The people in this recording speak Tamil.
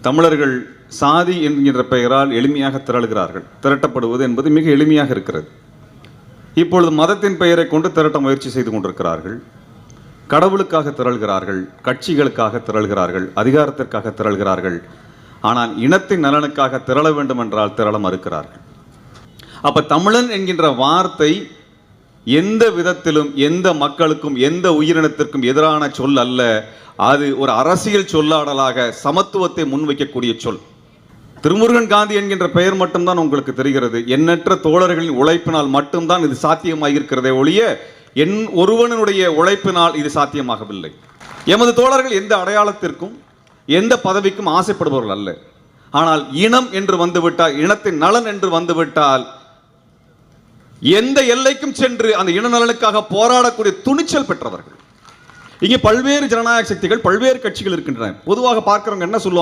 தமிழர்கள் சாதி என்கின்ற பெயரால் எளிமையாக திரளுகிறார்கள். திரட்டப்படுவது என்பது மிக எளிமையாக இருக்கிறது. இப்பொழுது மதத்தின் பெயரை கொண்டு திரட்ட முயற்சி செய்து கொண்டிருக்கிறார்கள். கடவுளுக்காக திரள்கிறார்கள், கட்சிகளுக்காக திரள்கிறார்கள், அதிகாரத்திற்காக திரள்கிறார்கள். ஆனால் இனத்தின் நலனுக்காக திரள வேண்டும் என்றால் திரள மறுக்கிறார்கள். அப்ப தமிழன் என்கின்ற வார்த்தை எந்த விதத்திலும் எந்த மக்களுக்கும் எந்த உயிரினத்திற்கும் எதிரான சொல் அல்ல. அது ஒரு அரசியல் சொல்லாடலாக சமத்துவத்தை முன்வைக்கக்கூடிய சொல். திருமுருகன் காந்தி என்கின்ற பெயர் மட்டும்தான் உங்களுக்கு தெரிகிறது. எண்ணற்ற தோழர்களின் உழைப்பினால் மட்டும்தான் இது சாத்தியமாகியிருக்கிறதே ஒழிய ஒருவனுடைய உழைப்பினால் இது சாத்தியமாகவில்லை. எமது தோழர்கள் எந்த அடையாளத்திற்கும் எந்த பதவிக்கும் ஆசைப்படுபவர்கள் அல்ல. ஆனால் இனம் என்று வந்துவிட்டால், இனத்தின் நலன் என்று வந்துவிட்டால் எந்த எல்லைக்கும் சென்று அந்த இன நலனுக்காக போராடக்கூடிய துணிச்சல் பெற்றவர்கள். இங்கே பல்வேறு ஜனநாயக சக்திகள், பல்வேறு கட்சிகள் இருக்கின்றன. பொதுவாக பார்க்கிறவங்க என்ன சொல்லுவாங்க?